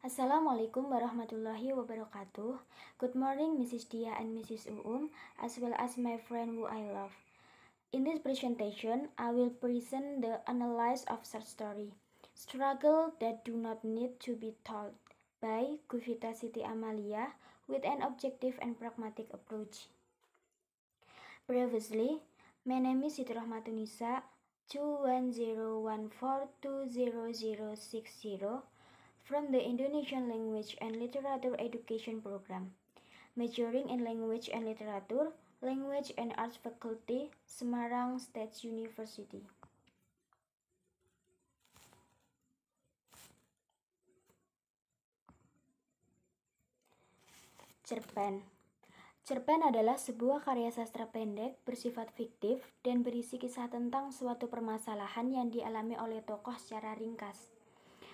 Assalamualaikum warahmatullahi wabarakatuh. Good morning, Mrs. Dia and Mrs. As well as my friend who I love. In this presentation, I will present the analysis of short story, Struggle That Do Not Need to Be Told, by Guvita Siti Amalia, with an objective and pragmatic approach. Previously, my name is Siti Rahmatunisa, 21014200060, from the Indonesian Language and Literature Education Program, majoring in Language and Literature, Language and Arts Faculty, Semarang State University. Cerpen. Cerpen adalah sebuah karya sastra pendek bersifat fiktif dan berisi kisah tentang suatu permasalahan yang dialami oleh tokoh secara ringkas.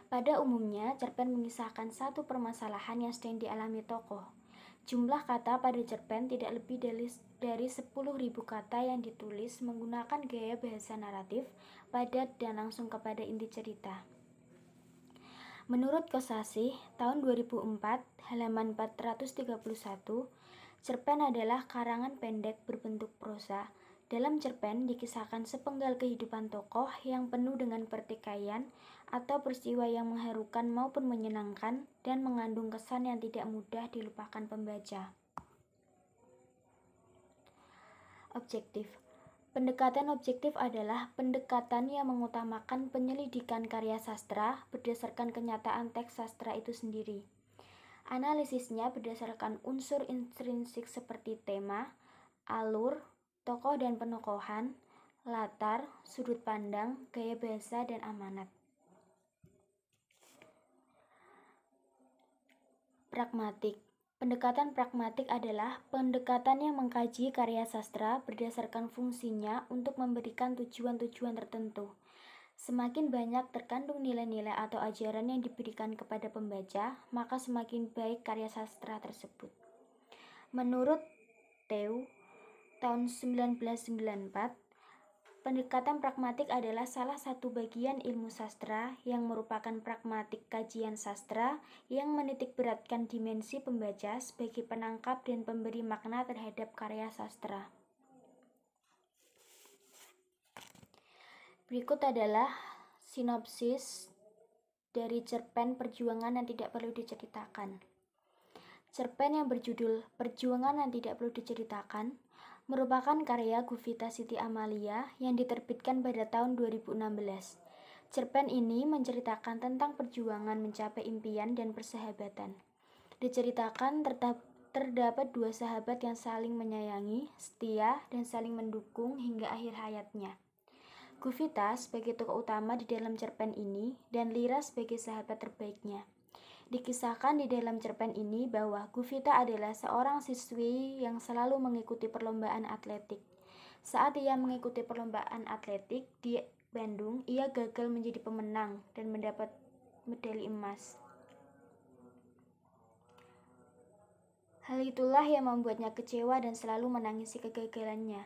Pada umumnya, cerpen mengisahkan satu permasalahan yang sedang dialami tokoh. Jumlah kata pada cerpen tidak lebih dari 10.000 kata yang ditulis menggunakan gaya bahasa naratif, padat dan langsung kepada inti cerita. Menurut Kosasih, tahun 2004, halaman 431, cerpen adalah karangan pendek berbentuk prosa. Dalam cerpen dikisahkan sepenggal kehidupan tokoh yang penuh dengan pertikaian atau peristiwa yang mengharukan maupun menyenangkan dan mengandung kesan yang tidak mudah dilupakan pembaca. Objektif. Pendekatan objektif adalah pendekatan yang mengutamakan penyelidikan karya sastra berdasarkan kenyataan teks sastra itu sendiri. Analisisnya berdasarkan unsur intrinsik seperti tema, alur, tokoh dan penokohan, latar, sudut pandang, gaya bahasa, dan amanat. Pragmatik. Pendekatan pragmatik adalah pendekatan yang mengkaji karya sastra berdasarkan fungsinya untuk memberikan tujuan-tujuan tertentu. Semakin banyak terkandung nilai-nilai atau ajaran yang diberikan kepada pembaca, maka semakin baik karya sastra tersebut. Menurut Teu, tahun 1994, pendekatan pragmatik adalah salah satu bagian ilmu sastra yang merupakan pragmatik kajian sastra yang menitikberatkan dimensi pembaca sebagai penangkap dan pemberi makna terhadap karya sastra. Berikut adalah sinopsis dari cerpen Perjuangan yang Tidak Perlu Diceritakan. Cerpen yang berjudul Perjuangan yang Tidak Perlu Diceritakan merupakan karya Guvita Siti Amalia yang diterbitkan pada tahun 2016. Cerpen ini menceritakan tentang perjuangan mencapai impian dan persahabatan. Diceritakan terdapat dua sahabat yang saling menyayangi, setia, dan saling mendukung hingga akhir hayatnya. Guvita sebagai tokoh utama di dalam cerpen ini dan Lira sebagai sahabat terbaiknya. Dikisahkan di dalam cerpen ini bahwa Guvita adalah seorang siswi yang selalu mengikuti perlombaan atletik. Saat ia mengikuti perlombaan atletik di Bandung, ia gagal menjadi pemenang dan mendapat medali emas. Hal itulah yang membuatnya kecewa dan selalu menangisi kegagalannya.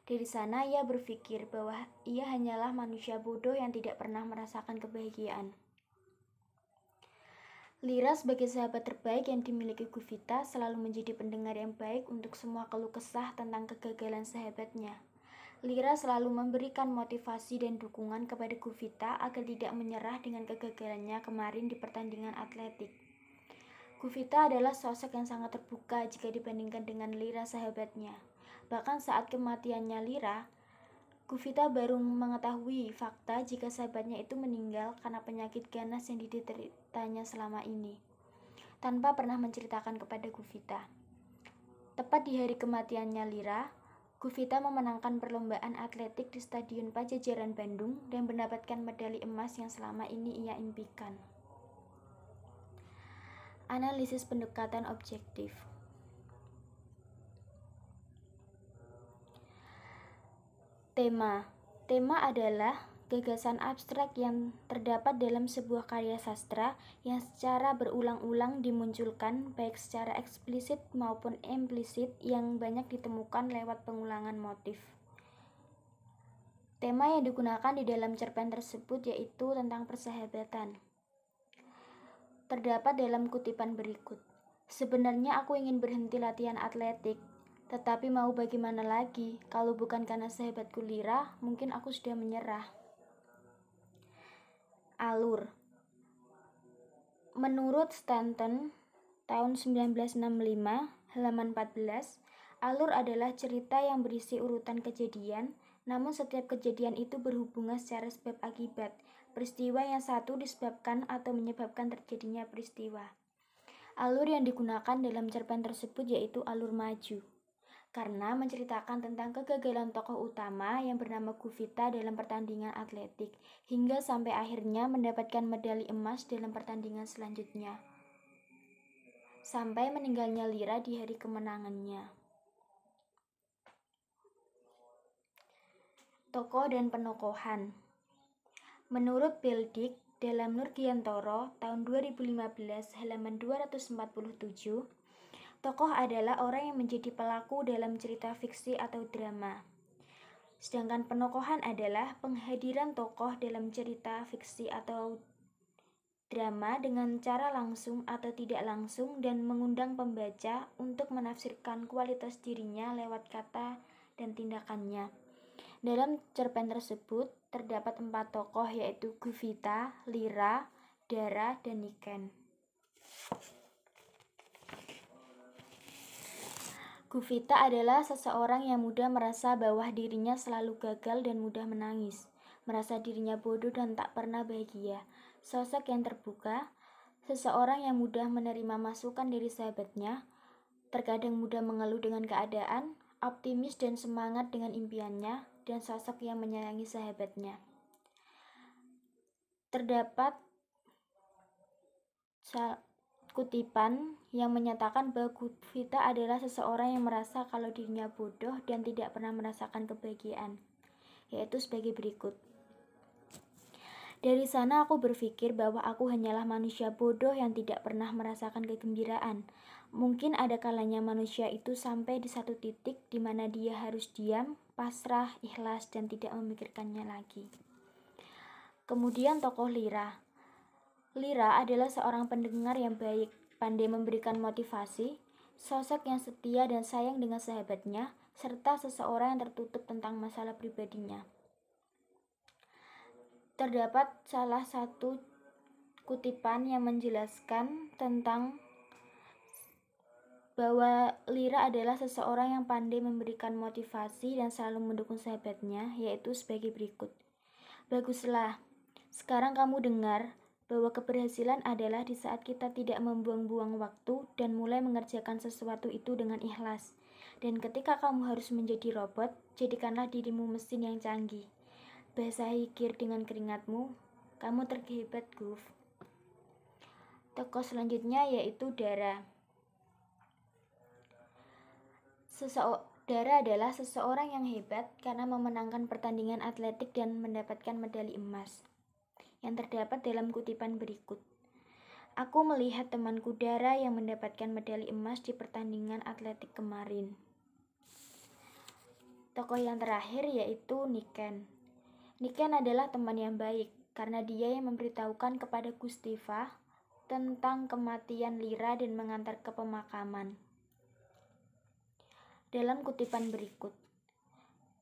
Dari sana ia berpikir bahwa ia hanyalah manusia bodoh yang tidak pernah merasakan kebahagiaan. Lira sebagai sahabat terbaik yang dimiliki Guvita selalu menjadi pendengar yang baik untuk semua keluh kesah tentang kegagalan sahabatnya. Lira selalu memberikan motivasi dan dukungan kepada Guvita agar tidak menyerah dengan kegagalannya kemarin di pertandingan atletik. Guvita adalah sosok yang sangat terbuka jika dibandingkan dengan Lira sahabatnya. Bahkan saat kematiannya Lira, Guvita baru mengetahui fakta jika sahabatnya itu meninggal karena penyakit ganas yang dideritanya selama ini, tanpa pernah menceritakan kepada Guvita. Tepat di hari kematiannya Lira, Guvita memenangkan perlombaan atletik di Stadion Pajajaran Bandung dan mendapatkan medali emas yang selama ini ia impikan. Analisis pendekatan objektif. Tema adalah gagasan abstrak yang terdapat dalam sebuah karya sastra yang secara berulang-ulang dimunculkan baik secara eksplisit maupun implisit yang banyak ditemukan lewat pengulangan motif. Tema yang digunakan di dalam cerpen tersebut yaitu tentang persahabatan. terdapat dalam kutipan berikut. Sebenarnya aku ingin berhenti latihan atletik, tetapi mau bagaimana lagi? Kalau bukan karena sahabatku Lira, mungkin aku sudah menyerah. Alur. Menurut Stanton, tahun 1965, halaman 14, alur adalah cerita yang berisi urutan kejadian, namun setiap kejadian itu berhubungan secara sebab akibat. Peristiwa yang satu disebabkan atau menyebabkan terjadinya peristiwa. Alur yang digunakan dalam cerpen tersebut yaitu alur maju, karena menceritakan tentang kegagalan tokoh utama yang bernama Guvita dalam pertandingan atletik, hingga sampai akhirnya mendapatkan medali emas dalam pertandingan selanjutnya, sampai meninggalnya Lira di hari kemenangannya. Tokoh dan penokohan. Menurut Beldik, dalam Nurgiantoro tahun 2015 halaman 247, tokoh adalah orang yang menjadi pelaku dalam cerita fiksi atau drama. Sedangkan penokohan adalah penghadiran tokoh dalam cerita fiksi atau drama dengan cara langsung atau tidak langsung dan mengundang pembaca untuk menafsirkan kualitas dirinya lewat kata dan tindakannya. Dalam cerpen tersebut terdapat 4 tokoh yaitu Guvita, Lira, Dara, dan Niken. Guvita adalah seseorang yang mudah merasa bahwa dirinya selalu gagal dan mudah menangis, merasa dirinya bodoh dan tak pernah bahagia. Sosok yang terbuka, seseorang yang mudah menerima masukan dari sahabatnya, terkadang mudah mengeluh dengan keadaan, optimis dan semangat dengan impiannya, dan sosok yang menyayangi sahabatnya. Terdapat kutipan yang menyatakan bahwa Guvita adalah seseorang yang merasa kalau dirinya bodoh dan tidak pernah merasakan kebahagiaan, yaitu sebagai berikut. Dari sana aku berpikir bahwa aku hanyalah manusia bodoh yang tidak pernah merasakan kegembiraan. Mungkin ada kalanya manusia itu sampai di satu titik di mana dia harus diam, pasrah, ikhlas, dan tidak memikirkannya lagi. Kemudian tokoh Lira. Lira adalah seorang pendengar yang baik, pandai memberikan motivasi, sosok yang setia dan sayang dengan sahabatnya, serta seseorang yang tertutup tentang masalah pribadinya. Terdapat salah satu kutipan yang menjelaskan tentang bahwa Lira adalah seseorang yang pandai memberikan motivasi dan selalu mendukung sahabatnya, yaitu sebagai berikut. Baguslah, sekarang kamu dengar bahwa keberhasilan adalah di saat kita tidak membuang-buang waktu dan mulai mengerjakan sesuatu itu dengan ikhlas. Dan ketika kamu harus menjadi robot, jadikanlah dirimu mesin yang canggih. Basahi gear dengan keringatmu, kamu terhebat, Guf. Tokoh selanjutnya yaitu Dara. Dara adalah seseorang yang hebat karena memenangkan pertandingan atletik dan mendapatkan medali emas, yang terdapat dalam kutipan berikut. Aku melihat temanku Dara yang mendapatkan medali emas di pertandingan atletik kemarin. Tokoh yang terakhir yaitu Niken. Niken adalah teman yang baik karena dia yang memberitahukan kepada Gustiva tentang kematian Lira dan mengantar ke pemakaman. Dalam kutipan berikut.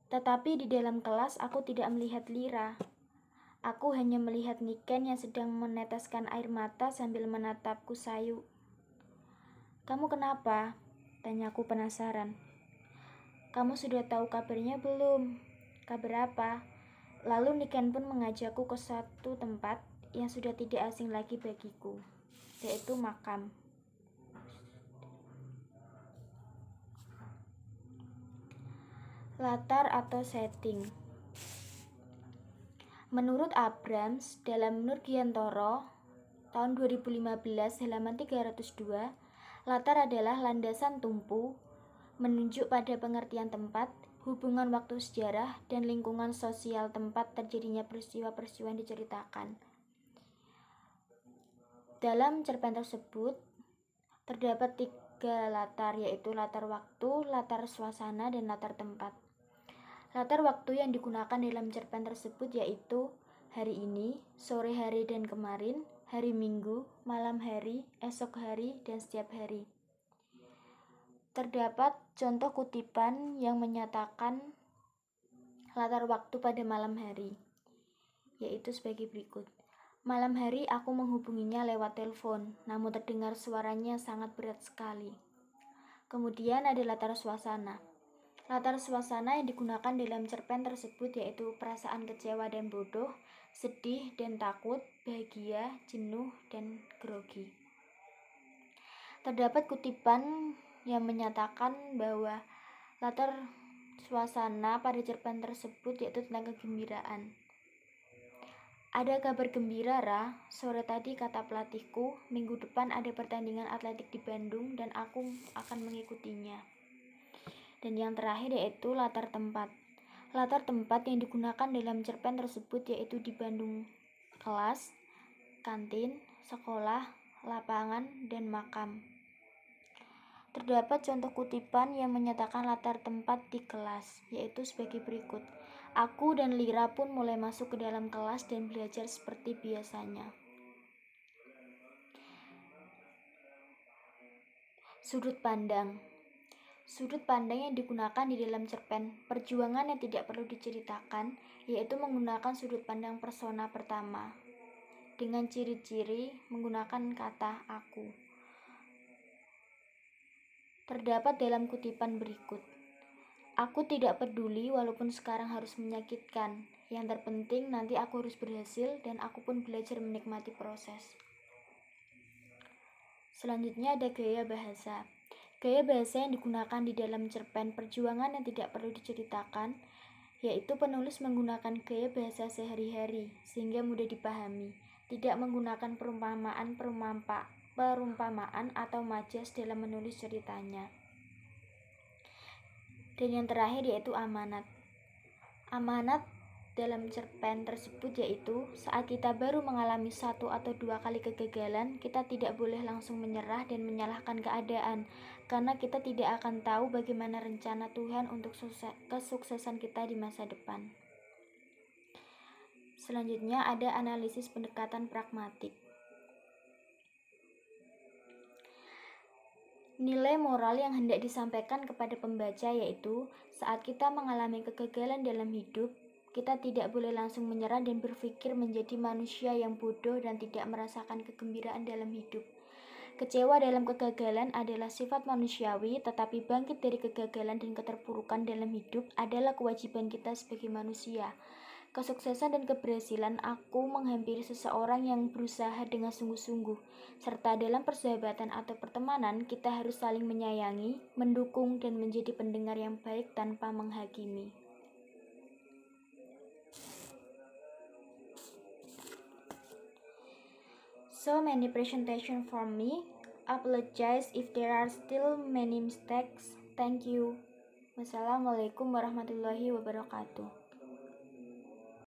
Tetapi di dalam kelas aku tidak melihat Lira. Aku hanya melihat Niken yang sedang meneteskan air mata sambil menatapku sayu. Kamu kenapa? Tanyaku penasaran. Kamu sudah tahu kabarnya belum? Kabar apa? Lalu Niken pun mengajakku ke satu tempat yang sudah tidak asing lagi bagiku, yaitu makam. Latar atau setting. Menurut Abrams, dalam Nurgiantoro tahun 2015 halaman 302, latar adalah landasan tumpu, menunjuk pada pengertian tempat, hubungan waktu sejarah, dan lingkungan sosial tempat terjadinya peristiwa-peristiwa yang diceritakan. Dalam cerpen tersebut, terdapat 3 latar, yaitu latar waktu, latar suasana, dan latar tempat. Latar waktu yang digunakan dalam cerpen tersebut yaitu hari ini, sore hari dan kemarin, hari Minggu, malam hari, esok hari, dan setiap hari. Terdapat contoh kutipan yang menyatakan latar waktu pada malam hari, yaitu sebagai berikut. Malam hari aku menghubunginya lewat telepon, namun terdengar suaranya sangat berat sekali. Kemudian ada latar suasana. Latar suasana yang digunakan dalam cerpen tersebut yaitu perasaan kecewa dan bodoh, sedih dan takut, bahagia, jenuh, dan grogi. Terdapat kutipan yang menyatakan bahwa latar suasana pada cerpen tersebut yaitu tentang kegembiraan. Ada kabar gembira, Ra. Sore tadi kata pelatihku, minggu depan ada pertandingan atletik di Bandung dan aku akan mengikutinya. Dan yang terakhir yaitu latar tempat. Latar tempat yang digunakan dalam cerpen tersebut yaitu di Bandung, kelas, kantin, sekolah, lapangan, dan makam. Terdapat contoh kutipan yang menyatakan latar tempat di kelas, yaitu sebagai berikut. Aku dan Lira pun mulai masuk ke dalam kelas dan belajar seperti biasanya. Sudut pandang. Sudut pandang yang digunakan di dalam cerpen Perjuangan yang Tidak Perlu Diceritakan, yaitu menggunakan sudut pandang persona pertama, dengan ciri-ciri menggunakan kata aku. Terdapat dalam kutipan berikut. Aku tidak peduli walaupun sekarang harus menyakitkan. Yang terpenting nanti aku harus berhasil dan aku pun belajar menikmati proses. Selanjutnya ada gaya bahasa. Gaya bahasa yang digunakan di dalam cerpen Perjuangan yang Tidak Perlu Diceritakan, yaitu penulis menggunakan gaya bahasa sehari-hari sehingga mudah dipahami, tidak menggunakan perumpamaan atau majas dalam menulis ceritanya. Dan yang terakhir yaitu amanat. Amanat dalam cerpen tersebut yaitu saat kita baru mengalami 1 atau 2 kali kegagalan, kita tidak boleh langsung menyerah dan menyalahkan keadaan, karena kita tidak akan tahu bagaimana rencana Tuhan untuk kesuksesan kita di masa depan. Selanjutnya ada analisis pendekatan pragmatik. Nilai moral yang hendak disampaikan kepada pembaca yaitu saat kita mengalami kegagalan dalam hidup, kita tidak boleh langsung menyerah dan berpikir menjadi manusia yang bodoh dan tidak merasakan kegembiraan dalam hidup. Kecewa dalam kegagalan adalah sifat manusiawi, tetapi bangkit dari kegagalan dan keterpurukan dalam hidup adalah kewajiban kita sebagai manusia. Kesuksesan dan keberhasilan aku menghampiri seseorang yang berusaha dengan sungguh-sungguh, serta dalam persahabatan atau pertemanan kita harus saling menyayangi, mendukung, dan menjadi pendengar yang baik tanpa menghakimi. So many presentation from me. Apologize if there are still many mistakes. Thank you. Wassalamualaikum warahmatullahi wabarakatuh.